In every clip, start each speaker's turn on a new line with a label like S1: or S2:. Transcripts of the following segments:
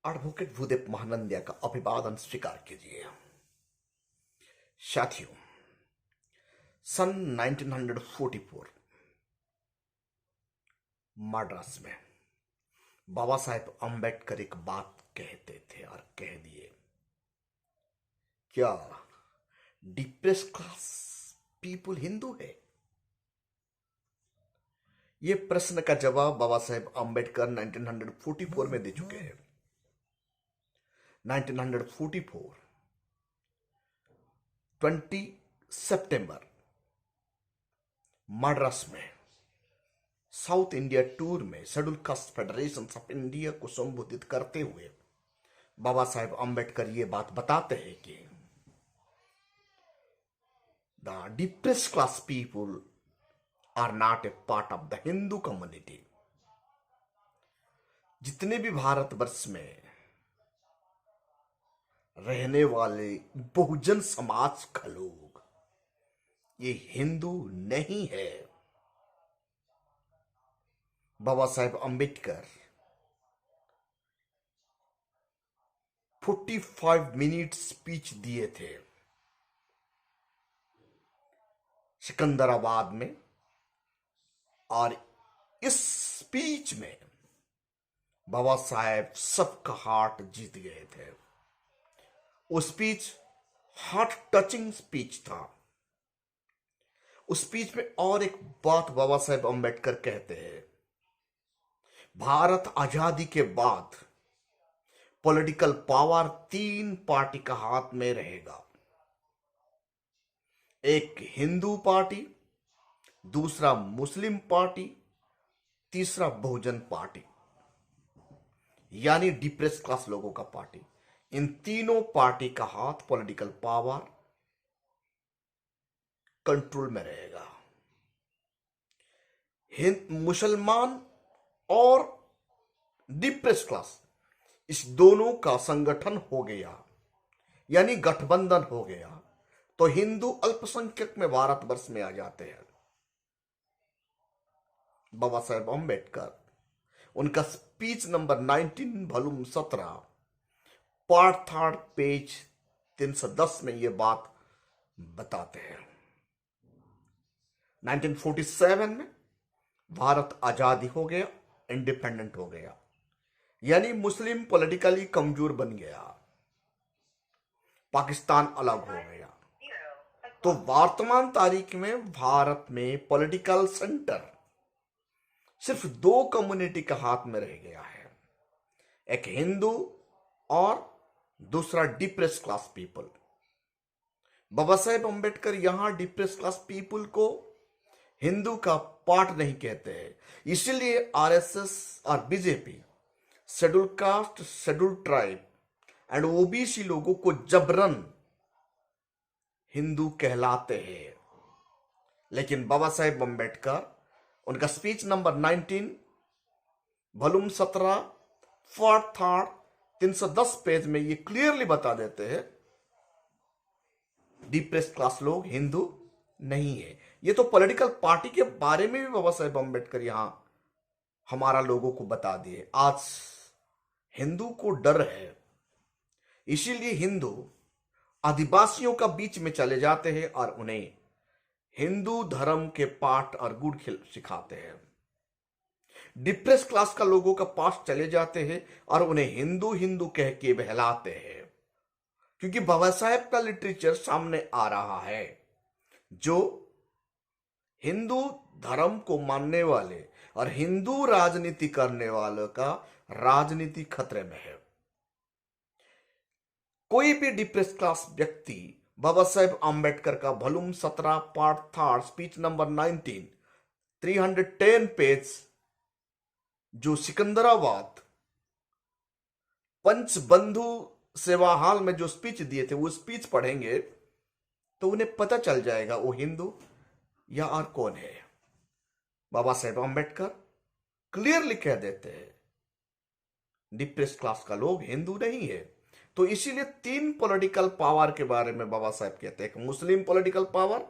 S1: Advocate Bhudev Mahanandia का अभिवादन स्वीकार कीजिए। साथियों, सन 1944 मद्रास में बाबा साहेब अम्बेडकर एक बात कहते थे और कह दिए, क्या डिप्रेस क्लास पीपुल हिंदू है? यह प्रश्न का जवाब बाबा साहेब अम्बेडकर 1944 में दे चुके हैं। 1944 20 सितंबर मद्रास में साउथ इंडिया टूर में schedule caste federation of India को संबोधित करते हुए बाबा साहेब अम्बेडकर ये बात बताते हैं कि the depress class people are not a part of the Hindu community. जितने भी भारतवर्ष में रहने वाले बहुजन समाज का लोग ये हिंदू नहीं है। बाबा साहेब अम्बेडकर 45 मिनट स्पीच दिए थे सिकंदराबाद में, और इस स्पीच में बाबा साहेब सबका हार्ट जीत गए थे। वो स्पीच हार्ट टचिंग स्पीच था। उस स्पीच में और एक बात बाबा साहेब अम्बेडकर कहते हैं, भारत आजादी के बाद पॉलिटिकल पावर 3 पार्टी का हाथ में रहेगा। एक हिंदू पार्टी, दूसरा मुस्लिम पार्टी, तीसरा बहुजन पार्टी, यानी डिप्रेस क्लास लोगों का पार्टी। इन तीनों पार्टी का हाथ पॉलिटिकल पावर कंट्रोल में रहेगा। मुसलमान और डिप्रेस क्लास, इस दोनों का संगठन हो गया, यानी गठबंधन हो गया, तो हिंदू अल्पसंख्यक में भारतवर्ष में आ जाते हैं। बाबा साहेब अम्बेडकर उनका speech number 19 volume 17 part 3 page 310 में यह बात बताते हैं। 1947 में भारत आजादी हो गया, इंडिपेंडेंट हो गया, यानी मुस्लिम पॉलिटिकली कमजोर बन गया, पाकिस्तान अलग हो गया। तो वर्तमान तारीख में भारत में पॉलिटिकल सेंटर सिर्फ 2 कम्युनिटी के हाथ में रह गया है, एक हिंदू और दूसरा depress class people. Baba Saheb Ambedkar यहां डिप्रेस क्लास पीपल को हिंदू का पार्ट नहीं कहते हैं, इसीलिए आरएसएस और BJP schedule caste, schedule tribe and OBC लोगों को जबरन हिंदू कहलाते हैं। लेकिन बाबा साहेब अम्बेडकर उनका speech number 19 volume 17 part 3 310 page में ये क्लियरली बता देते हैं, डिप्रेस क्लास लोग हिंदू नहीं है। ये तो पॉलिटिकल पार्टी के बारे में भी बाबा साहेब अम्बेडकर यहां हमारा लोगों को बता दिए। आज हिंदू को डर है, इसीलिए हिंदू आदिवासियों का बीच में चले जाते हैं और उन्हें हिंदू धर्म के पाठ और गुड़ सिखाते हैं। डिप्रेस क्लास का लोगों का पास चले जाते हैं और उन्हें हिंदू हिंदू कह के बहलाते हैं, क्योंकि बाबा साहेब का लिटरेचर सामने आ रहा है जो हिंदू धर्म को मानने वाले और हिंदू राजनीति करने वालों का राजनीति खतरे में है। कोई भी डिप्रेस क्लास व्यक्ति बाबा साहेब अम्बेडकर का volume 17 part 3 speech number 19 310 page जो सिकंदराबाद पंचबंधु सेवा हॉल में जो स्पीच दिए थे वो स्पीच पढ़ेंगे तो उन्हें पता चल जाएगा वो हिंदू या और कौन है। बाबा साहेब अम्बेडकर क्लियरली कह देते हैं डिप्रेस क्लास का लोग हिंदू नहीं है। तो इसीलिए 3 पॉलिटिकल पावर के बारे में बाबा साहेब कहते हैं, एक मुस्लिम पॉलिटिकल पावर,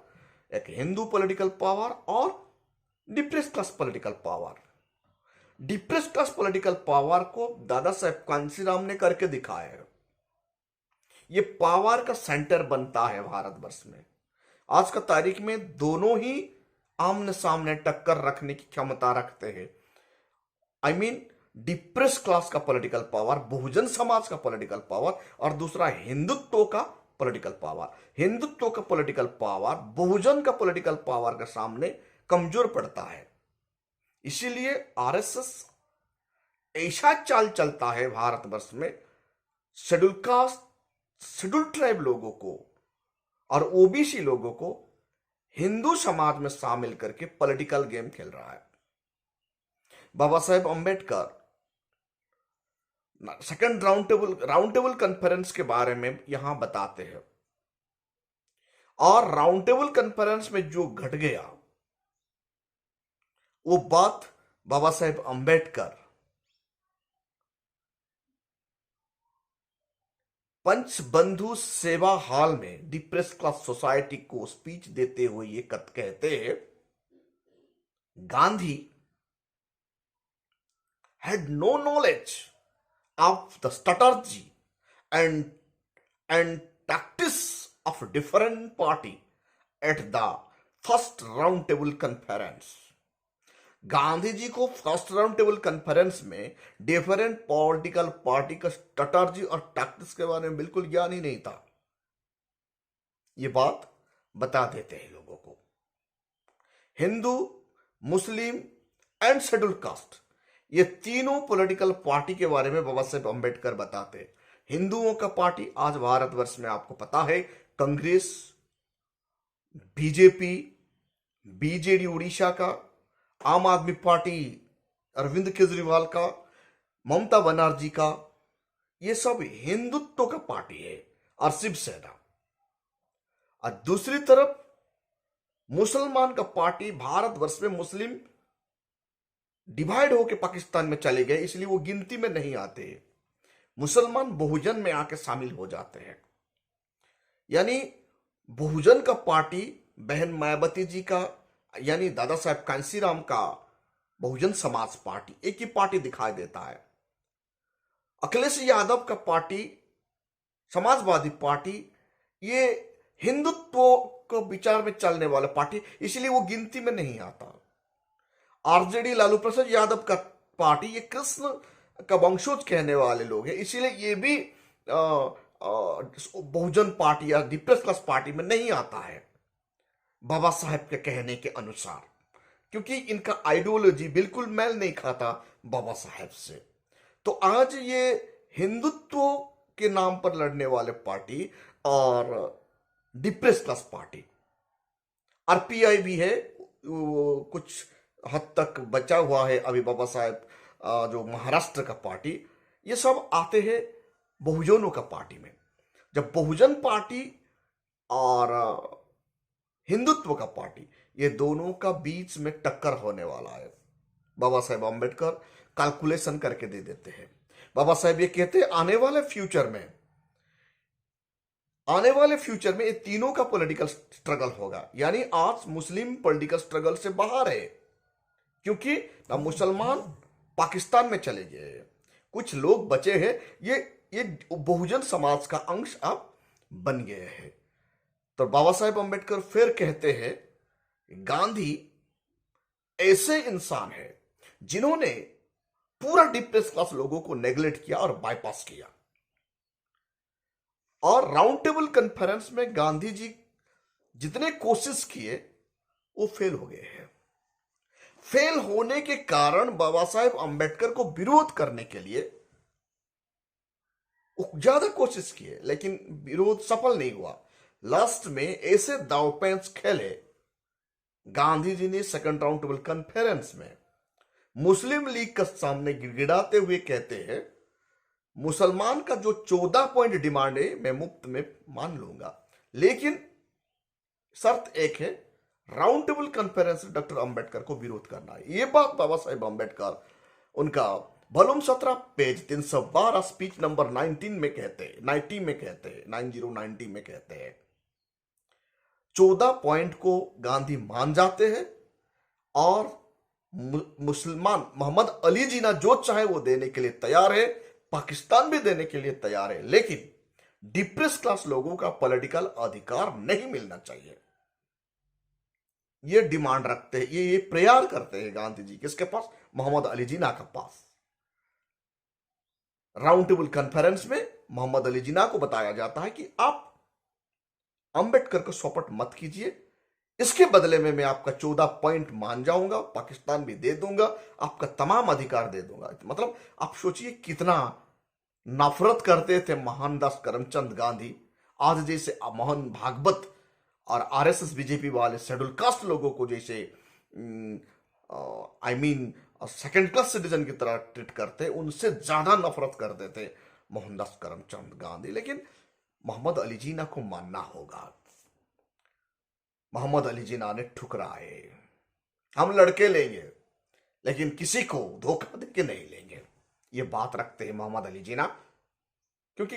S1: एक हिंदू पॉलिटिकल पावर और depress class political power. Depress class political power को दादा साहेब कांशीराम ने करके दिखाया है। ये पावर का सेंटर बनता है भारतवर्ष में। आज का तारीख में दोनों ही आमने सामने टक्कर रखने की क्षमता रखते हैं। आई मीन डिप्रेस क्लास का पॉलिटिकल पावर, बहुजन समाज का पॉलिटिकल पावर, और दूसरा हिंदुत्व का पॉलिटिकल पावर। हिंदुत्व का पॉलिटिकल पावर बहुजन का पॉलिटिकल पावर के सामने कमजोर पड़ता है। इसीलिए आरएसएस ऐसा चाल चलता है भारतवर्ष में, शेड्यूल कास्ट, शेड्यूल ट्राइब लोगों को और ओबीसी लोगों को हिंदू समाज में शामिल करके पॉलिटिकल गेम खेल रहा है। Baba Saheb Ambedkar second round table conference के बारे में यहां बताते हैं, और राउंड टेबल कॉन्फ्रेंस में जो घट गया वो बात बाबा साहेब अंबेडकर पंचबंधु सेवा हॉल में डिप्रेस क्लास सोसाइटी को स्पीच देते हुए ये कहते हैं, Gandhi had no knowledge of the strategy and tactics of different party at the first round table conference। Gandhi ji को फर्स्ट राउंड टेबल कॉन्फ्रेंस में डिफरेंट पॉलिटिकल पार्टी का स्ट्रेटर्जी और टैक्टिक्स के बारे में बिल्कुल ज्ञान ही नहीं था। ये बात बता देते हैं लोगों को। Hindu, Muslim and schedule caste, ये तीनों पॉलिटिकल पार्टी के बारे में बाबा साहेब अंबेडकर बताते हैं। हिंदुओं का पार्टी आज भारतवर्ष में आपको पता है, कांग्रेस, बीजेपी, बीजेडी उड़ीसा का, आम आदमी पार्टी अरविंद केजरीवाल का, ममता बनर्जी का, ये सब हिंदुत्व का पार्टी है, और शिवसेना। और दूसरी तरफ मुसलमान का पार्टी, भारतवर्ष में मुस्लिम डिवाइड होकर पाकिस्तान में चले गए, इसलिए वो गिनती में नहीं आते। मुसलमान बहुजन में आके शामिल हो जाते हैं। यानी बहुजन का पार्टी बहन मायावती जी का, यानी दादा साहेब कांशीराम का बहुजन समाज पार्टी, एक ही पार्टी दिखाई देता है। अखिलेश यादव का पार्टी समाजवादी पार्टी, ये हिंदुत्व को विचार में चलने वाला पार्टी, इसलिए वो गिनती में नहीं आता। आरजेडी लालू प्रसाद यादव का पार्टी, ये कृष्ण का वंशज कहने वाले लोग हैं, इसीलिए ये भी बहुजन पार्टी या डिप्रेस क्लास पार्टी में नहीं आता है बाबा साहेब के कहने के अनुसार, क्योंकि इनका आइडियोलॉजी बिल्कुल मेल नहीं खाता बाबा साहेब से। तो आज ये हिंदुत्व के नाम पर लड़ने वाले पार्टी और डिप्रेस क्लास पार्टी, आरपीआई भी है, कुछ हद तक बचा हुआ है अभी बाबा साहेब, जो महाराष्ट्र का पार्टी, ये सब आते हैं बहुजनों का पार्टी में। जब बहुजन पार्टी और हिंदुत्व का पार्टी, ये दोनों का बीच में टक्कर होने वाला है। बाबा साहेब अंबेडकर कैलकुलेशन करके दे देते हैं। बाबा साहेब ये कहते हैं आने वाले फ्यूचर में ये तीनों का पॉलिटिकल स्ट्रगल होगा। यानी आज मुस्लिम पॉलिटिकल स्ट्रगल से बाहर है, क्योंकि अब मुसलमान पाकिस्तान में चले गए, कुछ लोग बचे हैं, ये बहुजन समाज का अंश अब बन गए हैं। तो बाबा साहेब अंबेडकर फिर कहते हैं, गांधी ऐसे इंसान है जिन्होंने पूरा डिप्रेस क्लास लोगों को नेग्लेक्ट किया और बाईपास किया, और राउंड टेबल कॉन्फ्रेंस में गांधी जी जितने कोशिश किए वो फेल हो गए हैं। फेल होने के कारण बाबा साहेब अंबेडकर को विरोध करने के लिए ज्यादा कोशिश किए, लेकिन विरोध सफल नहीं हुआ। लास्ट में ऐसे दांवपेच खेले गांधी जी ने सेकंड राउंड टेबल कॉन्फ्रेंस में मुस्लिम लीग के सामने गिड़गिड़ाते हुए कहते हैं, मुसलमान का जो 14 पॉइंट डिमांड है मैं मुफ्त में मान लूंगा, लेकिन शर्त एक है, राउंड टेबल कॉन्फ्रेंस में डॉक्टर अंबेडकर को विरोध करना है। ये बात बाबा साहेब अंबेडकर उनका वॉल्यूम 17 पेज 312 स्पीच नंबर 19 में कहते हैं, 90 में कहते हैं। 14 पॉइंट को गांधी मान जाते हैं और मुसलमान मोहम्मद अली जिन्ना जो चाहे वो देने के लिए तैयार है, पाकिस्तान भी देने के लिए तैयार है, लेकिन डिप्रेस क्लास लोगों का पॉलिटिकल अधिकार नहीं मिलना चाहिए। ये डिमांड रखते हैं, ये प्रेयर करते हैं गांधी जी किसके पास? मोहम्मद अली जिन्ना के पास। राउंड टेबल कॉन्फ्रेंस में मोहम्मद अली जिन्ना को बताया जाता है कि आप अंबेडकर को सपोर्ट मत कीजिए, इसके बदले में मैं आपका 14 पॉइंट मान जाऊंगा, पाकिस्तान भी दे दूंगा, आपका तमाम अधिकार दे दूंगा। मतलब आप सोचिए कितना नफरत करते थे मोहनदास करमचंद गांधी। आज जैसे मोहन भागवत और आरएसएस बीजेपी वाले शेड्यूल कास्ट लोगों को जैसे सेकंड क्लास सिटीजन की तरह ट्रीट करते, उनसे ज्यादा नफरत करते थे मोहनदास करमचंद गांधी। लेकिन मोहम्मद अली जिन्ना को मानना होगा, मोहम्मद अली जिन्ना ने ठुकराए। हम लड़के लेंगे लेकिन किसी को धोखा देके नहीं लेंगे, ये बात रखते हैं मोहम्मद अली जिन्ना। क्योंकि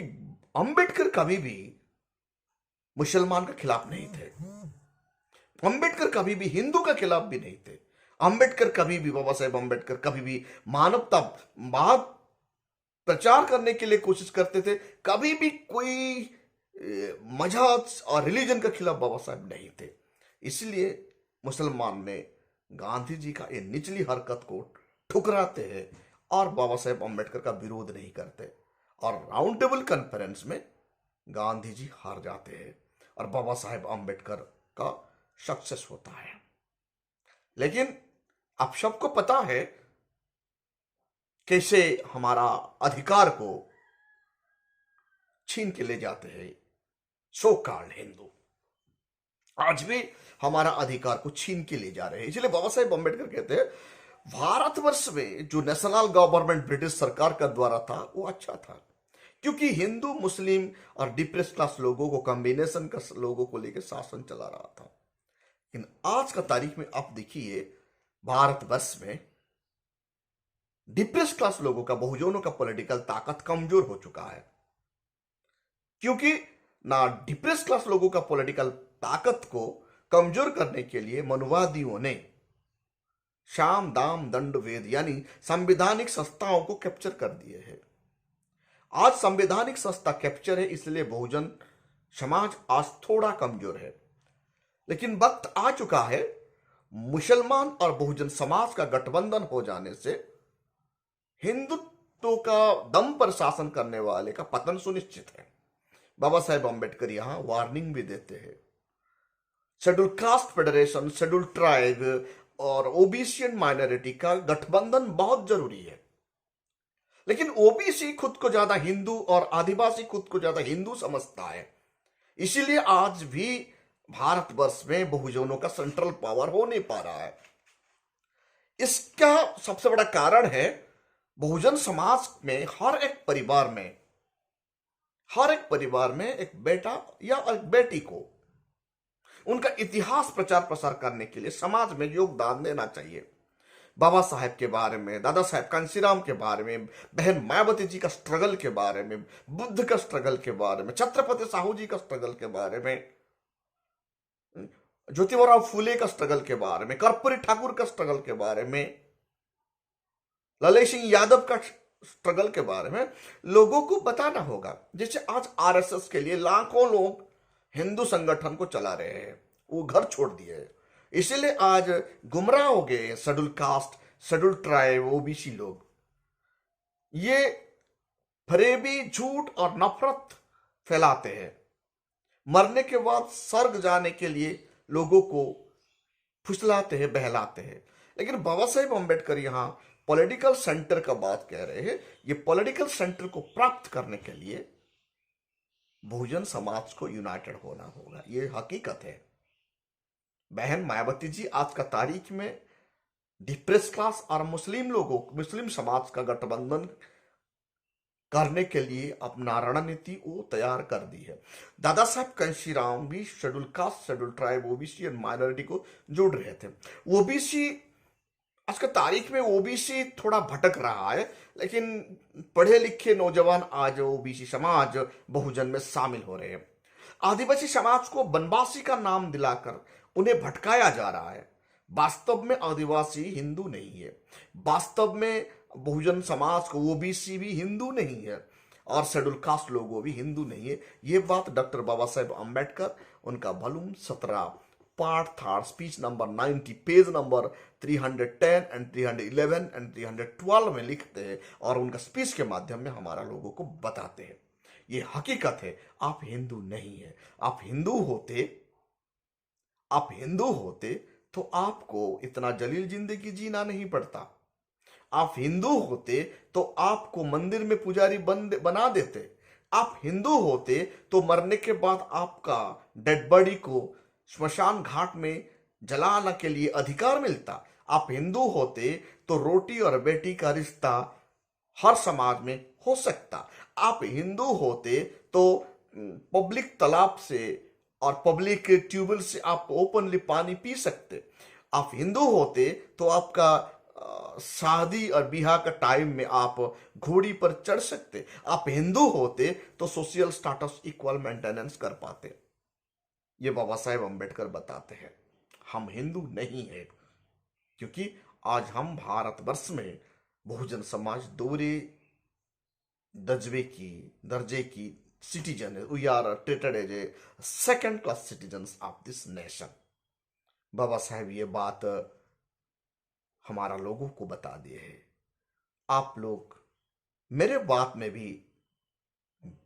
S1: अंबेडकर कभी भी मुसलमान के खिलाफ नहीं थे, अंबेडकर कभी भी हिंदू के खिलाफ भी नहीं थे, अंबेडकर कभी भी, बाबा साहेब अंबेडकर कभी भी मानवतावाद प्रचार करने के लिए कोशिश करते थे। कभी भी कोई मजहब और रिलीजन के खिलाफ बाबा साहेब नहीं थे। इसलिए मुसलमान ने गांधी जी का ये निचली हरकत को ठुकराते हैं और बाबा साहेब अंबेडकर का विरोध नहीं करते, और राउंड टेबल कॉन्फ्रेंस में गांधी जी हार जाते हैं और बाबा साहेब अंबेडकर का सक्सेस होता है। लेकिन आप सबको पता है कैसे हमारा अधिकार को छीन के ले जाते हैं सो कॉल्ड हिंदू। आज भी हमारा अधिकार को छीन के ले जा रहे हैं। इसलिए बाबा साहेब अंबेडकर कहते हैं भारतवर्ष में जो नेशनल गवर्नमेंट ब्रिटिश सरकार का द्वारा था वो अच्छा था, क्योंकि हिंदू मुस्लिम और डिप्रेस क्लास लोगों को कॉम्बिनेशन का लोगों को लेकर शासन चला रहा था। लेकिन आज का तारीख में आप देखिए भारतवर्ष में डिप्रेस क्लास लोगों का, बहुजनों का पॉलिटिकल ताकत कमजोर हो चुका है, क्योंकि ना डिप्रेस क्लास लोगों का पॉलिटिकल ताकत को कमजोर करने के लिए मनुवादियों ने साम दाम दंड भेद यानी संवैधानिक संस्थाओं को कैप्चर कर दिए हैं। आज संवैधानिक संस्था कैप्चर है, इसलिए बहुजन समाज आज थोड़ा कमजोर है। लेकिन वक्त आ चुका है मुसलमान और बहुजन समाज का गठबंधन हो जाने से हिंदुत्व का दम पर शासन करने वाले का पतन सुनिश्चित है। बाबा साहेब अंबेडकर यहां वार्निंग भी देते हैं। Schedule caste federation, schedule tribe और ओबीसी एंड माइनॉरिटी का गठबंधन बहुत जरूरी है। लेकिन ओबीसी खुद को ज्यादा हिंदू और आदिवासी खुद को ज्यादा हिंदू समझता है, इसीलिए आज भी भारतवर्ष में बहुजनों का सेंट्रल पावर हो नहीं पा रहा है। इसका सबसे बड़ा कारण है बहुजन समाज में हर एक परिवार में एक बेटा या एक बेटी को उनका इतिहास प्रचार प्रसार करने के लिए समाज में योगदान देना चाहिए। बाबा साहेब के बारे में, दादा साहेब कांशीराम के बारे में, बहन मायावती जी का स्ट्रगल के बारे में, बुद्ध का स्ट्रगल के बारे में, छत्रपति साहू जी का स्ट्रगल के बारे में, ज्योतिबा फूले का स्ट्रगल के बारे में, कर्पूरी ठाकुर का स्ट्रगल के बारे में, ललित सिंह यादव का स्ट्रगल के बारे में लोगों को बताना होगा। जैसे आज आरएसएस के लिए लाखों लोग हिंदू संगठन को चला रहे हैं, वो घर छोड़ दिए, इसीलिए आज गुमराह हो गए schedule caste, schedule tribe, OBC लोग। ये फरेबी, झूठ और नफरत फैलाते हैं। मरने के बाद स्वर्ग जाने के लिए लोगों को फुसलाते हैं, बहलाते हैं। लेकिन बाबा साहेब अंबेडकर यहां पॉलिटिकल सेंटर का बात कह रहे हैं। ये पॉलिटिकल सेंटर को प्राप्त करने के लिए बहुजन समाज को यूनाइटेड होना होगा, ये हकीकत है। बहन मायावती जी आज का तारीख में डिप्रेस क्लास और मुस्लिम समाज का गठबंधन करने के लिए अपना रणनीति वो तैयार कर दी है। दादा साहब कांशीराम भी schedule caste, schedule tribe, OBC और माइनॉरिटी को जोड़ रहे थे। ओबीसी आज का तारीख में ओबीसी थोड़ा भटक रहा है, लेकिन पढ़े लिखे नौजवान आज ओबीसी समाज बहुजन में शामिल हो रहे हैं। आदिवासी समाज को बनवासी का नाम दिलाकर उन्हें भटकाया जा रहा है। वास्तव में आदिवासी हिंदू नहीं है, वास्तव में बहुजन समाज को ओबीसी भी हिंदू नहीं है, और शेड्यूल कास्ट लोगों भी हिंदू नहीं है। ये बात डॉक्टर बाबा साहेब अम्बेडकर उनका volume 17 part 3 speech number 90 page number 310 and 311 and 312 में लिखते हैं और उनका स्पीच के माध्यम में हमारा लोगों को बताते हैं। ये हकीकत है, आप हिंदू नहीं है। आप हिंदू होते तो आपको इतना जलील जिंदगी जीना नहीं पड़ता। आप हिंदू होते तो आपको मंदिर में पुजारी बना देते। आप हिंदू होते तो मरने के बाद आपका डेड बॉडी को श्मशान घाट में जलाने के लिए अधिकार मिलता। आप हिंदू होते तो रोटी और बेटी का रिश्ता हर समाज में हो सकता। आप हिंदू होते तो पब्लिक तालाब से और पब्लिक ट्यूबवेल से आप ओपनली पानी पी सकते। आप हिंदू होते तो आपका शादी और ब्याह का टाइम में आप घोड़ी पर चढ़ सकते। आप हिंदू होते तो सोशल स्टेटस इक्वल मेंटेनेंस कर पाते। ये बाबा साहेब अम्बेडकर बताते हैं। हम हिंदू नहीं है, क्योंकि आज हम भारतवर्ष में बहुजन समाज दूसरे दर्जे की सिटीजन है। We are treated as a second class citizens of this nation. Baba Saheb ये बात हमारा लोगों को बता दिए है। आप लोग मेरे बात में भी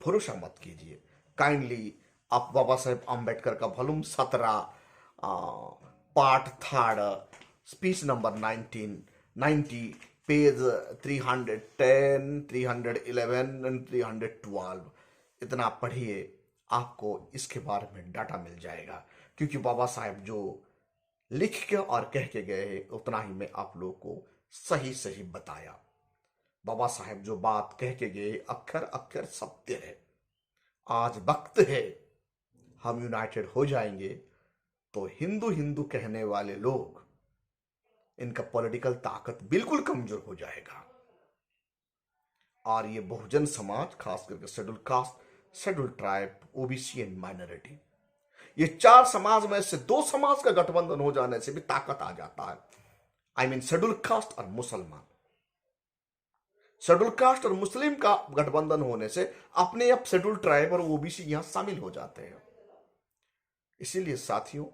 S1: भरोसा मत कीजिए। काइंडली आप बाबा साहेब अम्बेडकर का volume 17 part 3 speech number 1990 page 310 311 and 312 इतना पढ़िए, आपको इसके बारे में डाटा मिल जाएगा। क्योंकि बाबा साहेब जो लिख के और कह के गए उतना ही मैं आप लोग को सही सही बताया। बाबा साहेब जो बात कह के गए अक्षर अक्षर सत्य है। आज वक्त है हम यूनाइटेड हो जाएंगे तो हिंदू हिंदू कहने वाले लोग, इनका पॉलिटिकल ताकत बिल्कुल कमजोर हो जाएगा। और ये बहुजन समाज, खास करके schedule caste, schedule tribe, OBC and minority, ये 4 समाज में से 2 समाज का गठबंधन हो जाने से भी ताकत आ जाता है। आई मीन शेड्यूल कास्ट और मुसलमान। शेड्यूल कास्ट और मुस्लिम का गठबंधन होने से अपने आप शेड्यूल ट्राइब और ओबीसी यहां शामिल हो जाते हैं। इसीलिए साथियों,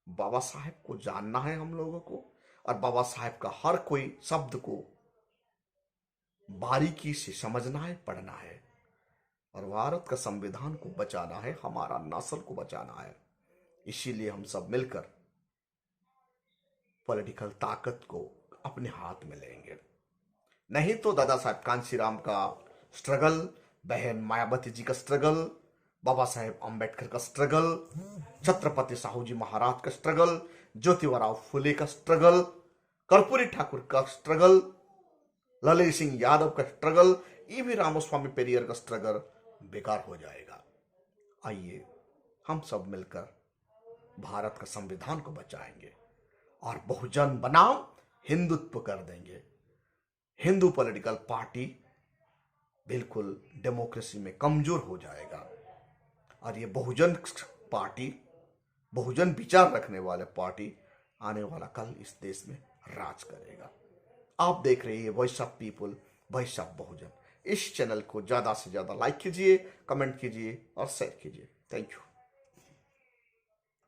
S1: बाबा साहेब को जानना है हम लोगों को, और बाबा साहेब का हर कोई शब्द को बारीकी से समझना है, पढ़ना है, और भारत का संविधान को बचाना है, हमारा नस्ल को बचाना है। इसीलिए हम सब मिलकर पॉलिटिकल ताकत को अपने हाथ में लेंगे। नहीं तो दादा साहब कांशीराम का स्ट्रगल, बहन मायावती जी का स्ट्रगल, बाबा साहेब अम्बेडकर का स्ट्रगल, छत्रपति साहू जी महाराज का स्ट्रगल, ज्योतिबा फुले का स्ट्रगल, कर्पूरी ठाकुर का स्ट्रगल, ललित सिंह यादव का स्ट्रगल, ईवी रामस्वामी पेरियर का स्ट्रगल बेकार हो जाएगा। आइए हम सब मिलकर भारत का संविधान को बचाएंगे और बहुजन बनाम हिंदुत्व कर देंगे। हिंदू पॉलिटिकल पार्टी बिल्कुल डेमोक्रेसी में कमजोर हो जाएगा, और ये बहुजन पार्टी, बहुजन विचार रखने वाले पार्टी आने वाला कल इस देश में राज करेगा। आप देख रहे हैं voice of people, voice of Bahujan. इस चैनल को ज्यादा से ज्यादा लाइक कीजिए, कमेंट कीजिए और शेयर कीजिए। Thank you.